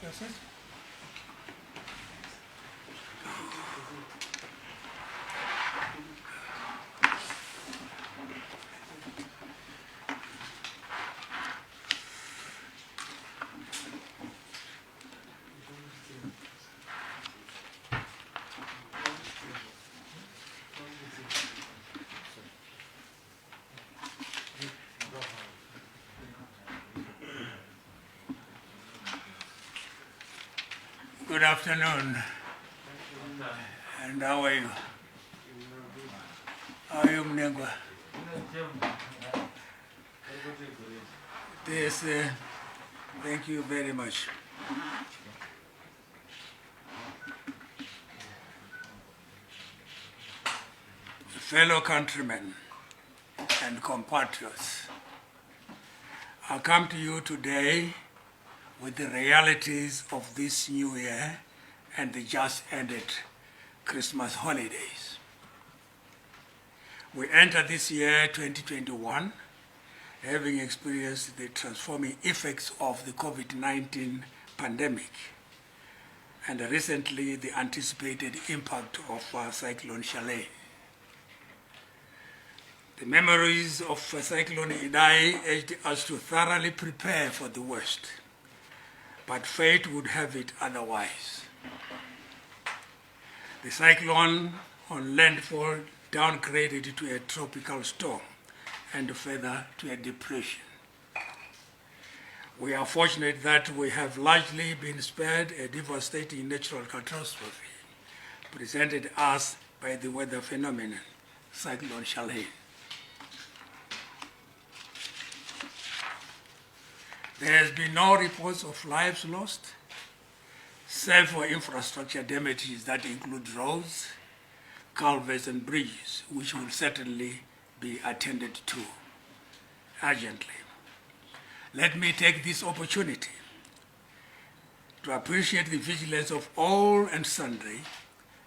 your seat. Good afternoon. And how are you? How are you, Mnengwa? Yes, thank you very much. Fellow countrymen and compatriots, I come to you today with the realities of this new year and the just ended Christmas holidays. We enter this year 2021 having experienced the transforming effects of the COVID-19 pandemic and recently the anticipated impact of Cyclone Charlene. The memories of Cyclone Idai urged us to thoroughly prepare for the worst, but fate would have it otherwise. The cyclone on landfall downgraded to a tropical storm and further to a depression. We are fortunate that we have largely been spared a devastating natural catastrophe presented us by the weather phenomenon, Cyclone Charlene. There has been no reports of lives lost, save for infrastructure damages that include roads, culverts and bridges, which will certainly be attended to urgently. Let me take this opportunity to appreciate the vigilance of all and sundry,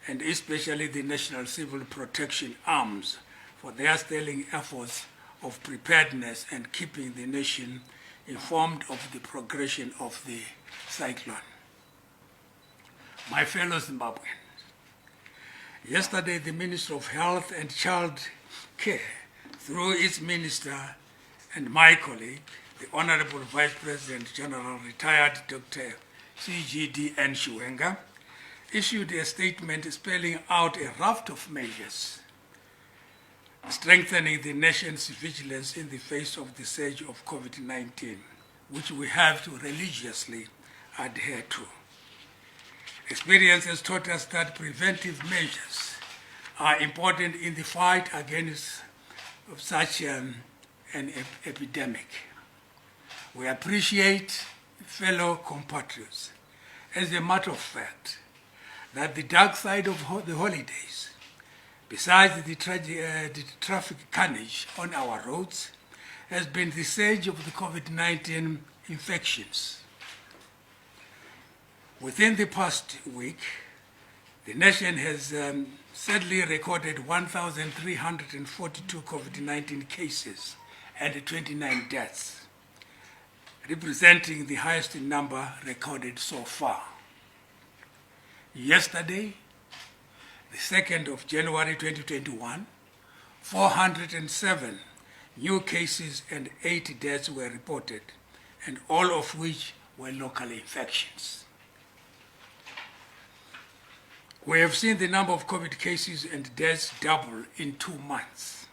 and especially the National Civil Protection Arms for their sterling efforts of preparedness and keeping the nation informed of the progression of the cyclone. My fellow Zimbabweans, yesterday the Minister of Health and Child Care, through its minister and my colleague, the Honorable Vice President General retired Dr. C.G.D. Nshuenga, issued a statement spelling out a raft of measures strengthening the nation's vigilance in the face of the surge of COVID-19, which we have to religiously adhere to. Experience has taught us that preventive measures are important in the fight against such an epidemic. We appreciate, fellow compatriots, as a matter of fact, that the dark side of the holidays, besides the traffic carnage on our roads, has been the surge of the COVID-19 infections. Within the past week, the nation has sadly recorded 1,342 COVID-19 cases and 29 deaths, representing the highest number recorded so far. Yesterday, the 2nd of January 2021, 407 new cases and 8 deaths were reported, and all of which were local infections. We have seen the number of COVID cases and deaths double in 2 months,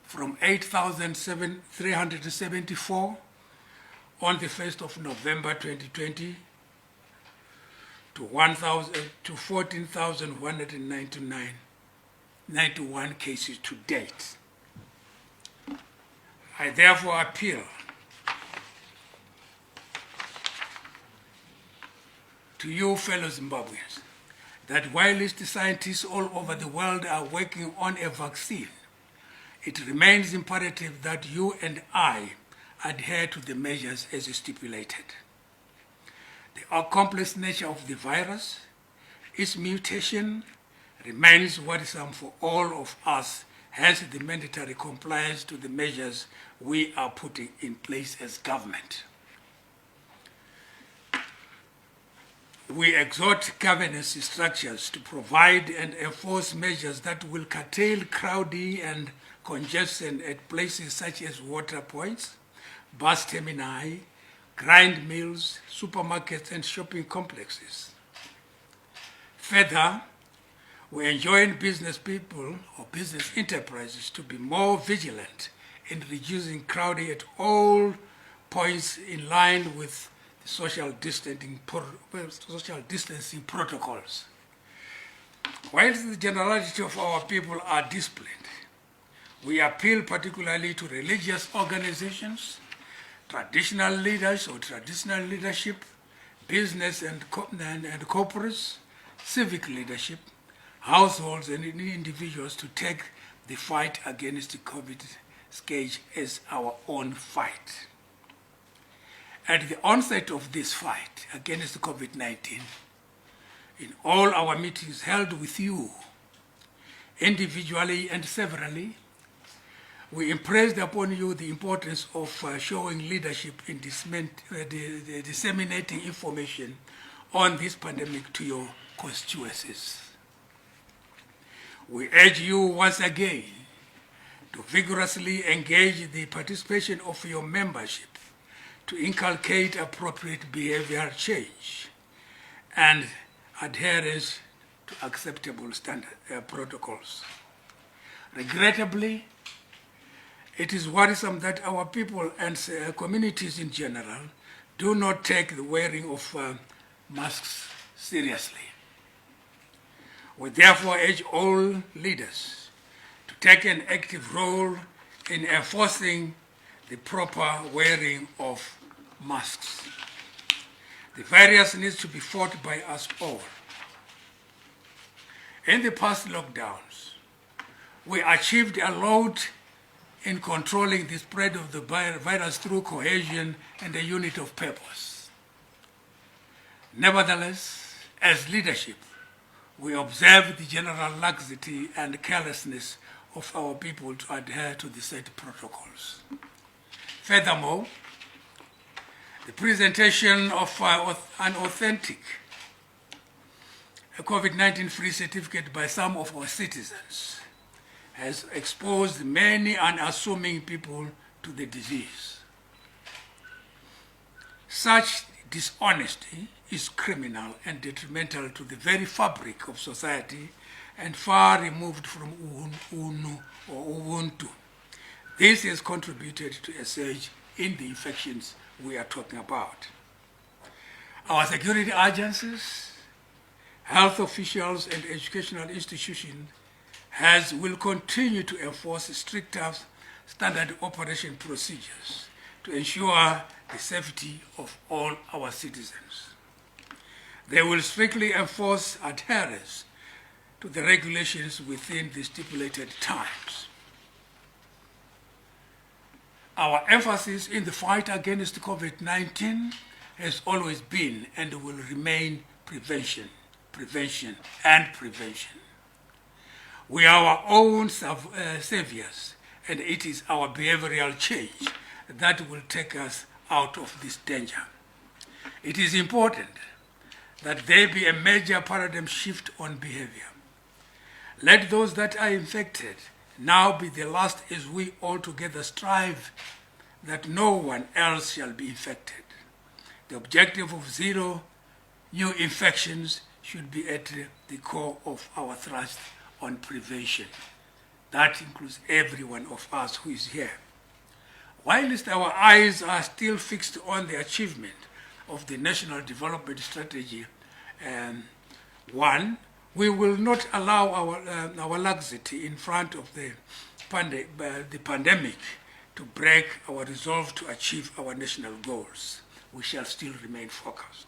from 8,374 on the 1st of November 2020 to 14,191 cases to date. I therefore appeal to you, fellow Zimbabweans, that whilst scientists all over the world are working on a vaccine, it remains imperative that you and I adhere to the measures as stipulated. The complex nature of the virus, its mutation, remains worrisome for all of us, hence the mandatory compliance to the measures we are putting in place as government. We exhort governance structures to provide and enforce measures that will curtail crowding and congestion at places such as water points, bus termini, grind mills, supermarkets, and shopping complexes. Further, we enjoin business people or business enterprises to be more vigilant in reducing crowding at all points in line with the social distancing protocols. Whilst the generality of our people are disciplined, we appeal particularly to religious organizations, traditional leaders or traditional leadership, business and corporates, civic leadership, households and individuals to take the fight against the COVID scourge as our own fight. At the onset of this fight against COVID-19, in all our meetings held with you, individually and severally, we impressed upon you the importance of showing leadership in disseminating information on this pandemic to your constituencies. We urge you once again to vigorously engage the participation of your membership to inculcate appropriate behavioral change and adherence to acceptable standard protocols. Regrettably, it is worrisome that our people and communities in general do not take the wearing of masks seriously. We therefore urge all leaders to take an active role in enforcing the proper wearing of masks. The virus needs to be fought by us all. In the past lockdowns, we achieved a lot in controlling the spread of the virus through cohesion and a unit of purpose. Nevertheless, as leadership, we observe the general laxity and carelessness of our people to adhere to the set protocols. Furthermore, the presentation of an authentic COVID-19 free certificate by some of our citizens has exposed many unassuming people to the disease. Such dishonesty is criminal and detrimental to the very fabric of society and far removed from Ubuntu. This has contributed to a surge in the infections we are talking about. Our security agencies, health officials, and educational institutions will continue to enforce stricter standard operation procedures to ensure the safety of all our citizens. They will strictly enforce adherence to the regulations within the stipulated times. Our emphasis in the fight against COVID-19 has always been and will remain prevention. We are our own saviors, and it is our behavioral change that will take us out of this danger. It is important that there be a major paradigm shift on behavior. Let those that are infected now be the last, as we all together strive that no one else shall be infected. The objective of zero new infections should be at the core of our thrust on prevention. That includes every one of us who is here. Whilst our eyes are still fixed on the achievement of the National Development Strategy 1, we will not allow our laxity in front of the pandemic to break our resolve to achieve our national goals. We shall still remain focused.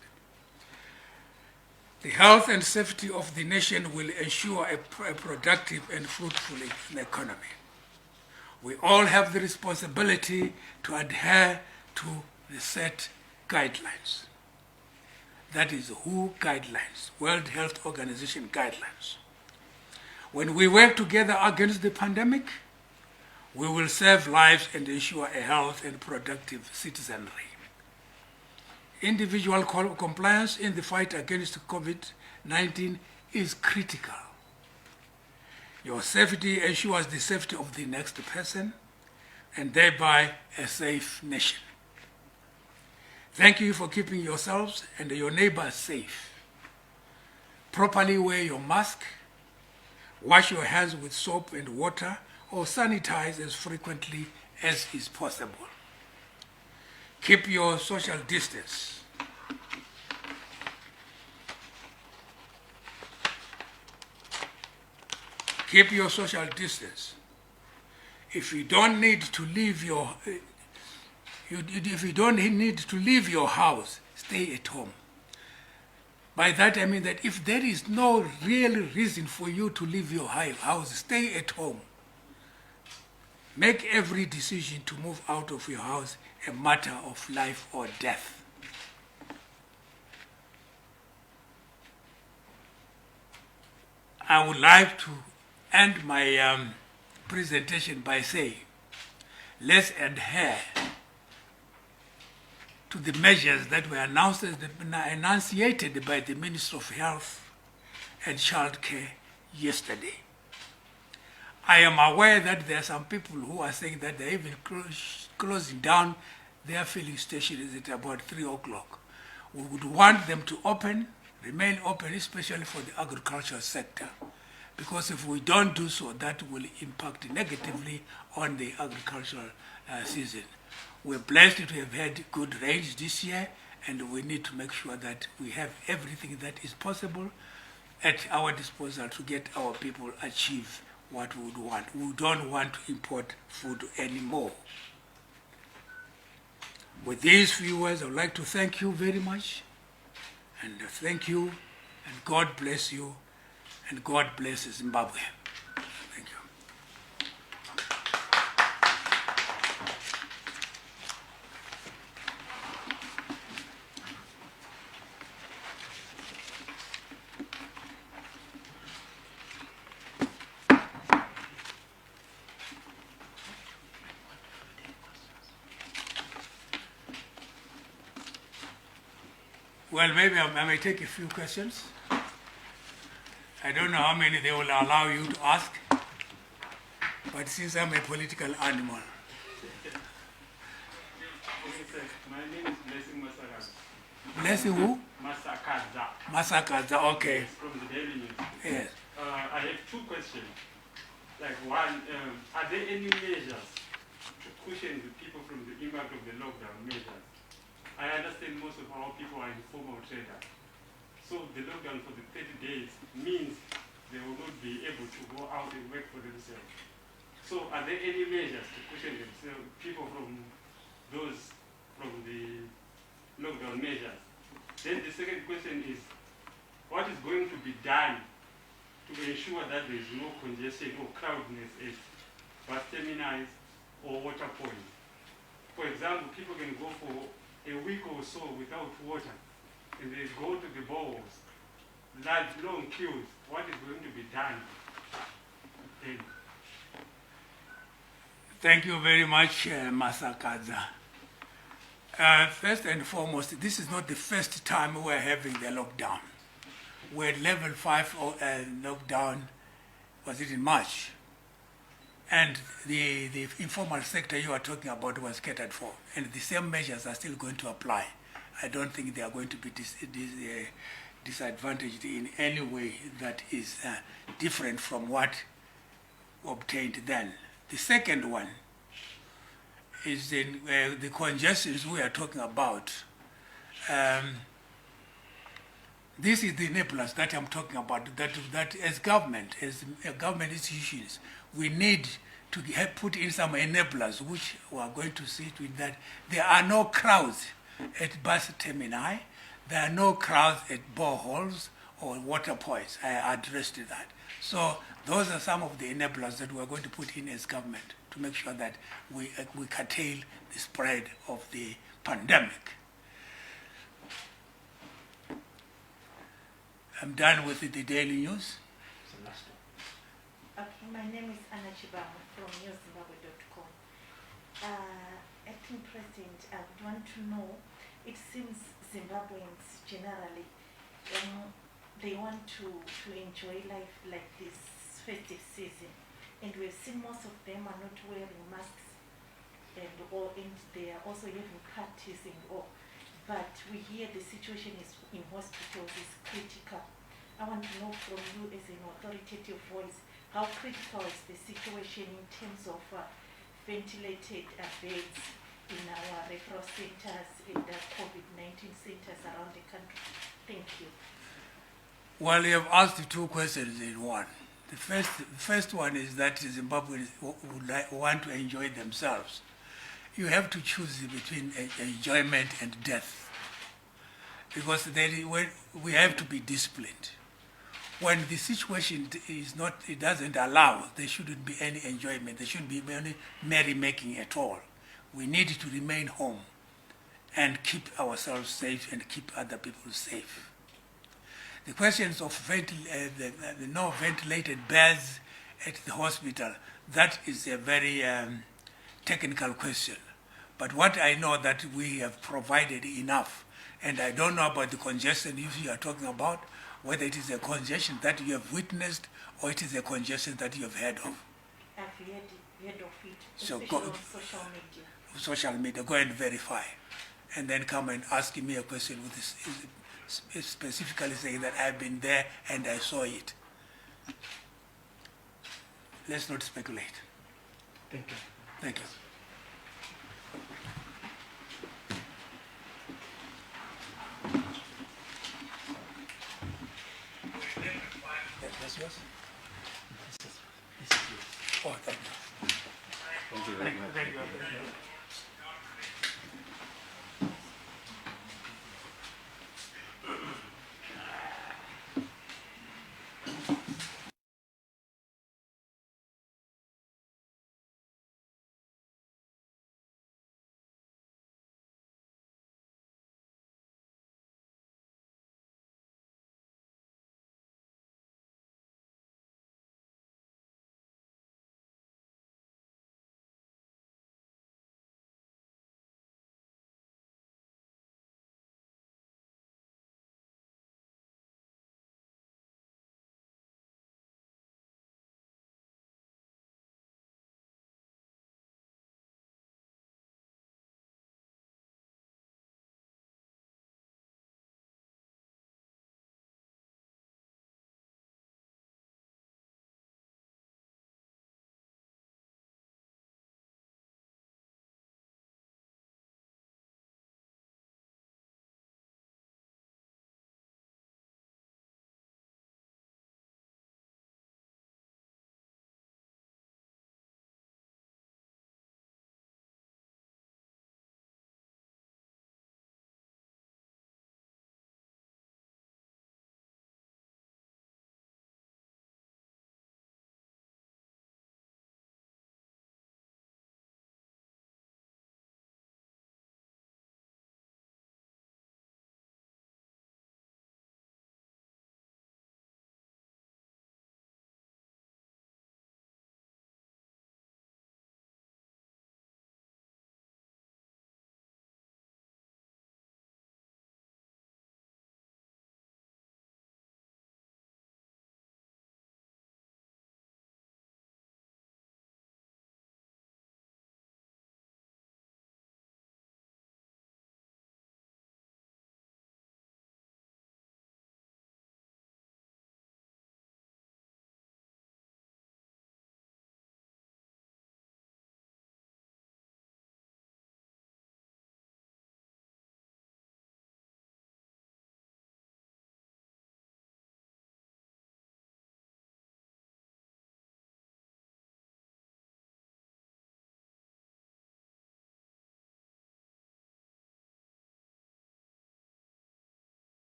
The health and safety of the nation will ensure a productive and fruitful economy. We all have the responsibility to adhere to the set guidelines. That is WHO guidelines, World Health Organization guidelines. When we work together against the pandemic, we will save lives and ensure a healthy and productive citizenry. Individual compliance in the fight against COVID-19 is critical. Your safety ensures the safety of the next person and thereby a safe nation. Thank you for keeping yourselves and your neighbors safe. Properly wear your mask, wash your hands with soap and water, or sanitize as frequently as is possible. Keep your social distance. Keep your social distance. If you don't need to leave your house, stay at home. By that I mean that if there is no real reason for you to leave your house, stay at home. Make every decision to move out of your house a matter of life or death. I would like to end my presentation by saying, let's adhere to the measures that were enunciated by the Minister of Health and Child Care yesterday. I am aware that there are some people who are saying that they're even closing down their filling stations at about 3 o'clock. We would want them to remain open, especially for the agricultural sector, because if we don't do so, that will impact negatively on the agricultural season. We're blessed to have had good rains this year, and we need to make sure that we have everything that is possible at our disposal to get our people achieve what we would want. We don't want to import food anymore. With these few words, I would like to thank you very much, and thank you, and God bless you, and God bless Zimbabwe. Thank you. Well, maybe I may take a few questions. I don't know how many they will allow you to ask, but since I'm a political animal. My name is Blessing Masakaza. Blessing who? Masakaza. Masakaza, okay. Yes, from the Daily News. Yes. I have two questions. Like one, are there any measures to cushion the people from the impact of the lockdown measures? I understand most of our people are informal traders. So the lockdown for the 30 days means they will not be able to go out and work for themselves. So are there any measures to cushion themselves, people from the lockdown measures? Then the second question is, what is going to be done to ensure that there is no congestion or crowdedness at bus terminals or water points? For example, people can go for a week or so without water, and they go to the bowls, large long queues. What is going to be done then? Thank you very much, Masakaza. First and foremost, this is not the first time we're having the lockdown. We're at level 5 lockdown, was it in March? And the informal sector you are talking about was catered for, and the same measures are still going to apply. I don't think they are going to be disadvantaged in any way that is different from what obtained then. The second one is in the congestions we are talking about. This is the enablers that I'm talking about, that as government institutions, we need to put in some enablers which we are going to see to it that there are no crowds at bus termini, there are no crowds at boreholes or water points. I addressed that. So those are some of the enablers that we are going to put in as government to make sure that we curtail the spread of the pandemic. I'm done with the Daily News. Okay, my name is Anna Chibama from newszimbabwe.com. Acting President, I would want to know, it seems Zimbabweans generally, they want to enjoy life like this festive season. And we've seen most of them are not wearing masks and they are also having parties and all. But we hear the situation is in hospitals is critical. I want to know from you as an authoritative voice, how critical is the situation in terms of ventilated beds in our referral centers and COVID-19 centers around the country? Thank you. Well, you have asked two questions in one. The first one is that Zimbabweans would want to enjoy themselves. You have to choose between enjoyment and death, because we have to be disciplined. When the situation is not, it doesn't allow, there shouldn't be any enjoyment. There shouldn't be any merrymaking at all. We need to remain home and keep ourselves safe and keep other people safe. The questions of the no ventilated beds at the hospital, that is a very technical question. But what I know that we have provided enough, and I don't know about the congestion you are talking about, whether it is a congestion that you have witnessed or it is a congestion that you have heard of. I've heard of it, So especially on social media. Social media, go and verify, and then come and ask me a question with this, specifically saying that I've been there and I saw it. Let's not speculate. Thank you. Thank you. That's yours? This is yours. Oh, thank you. Thank you very much. Thank you.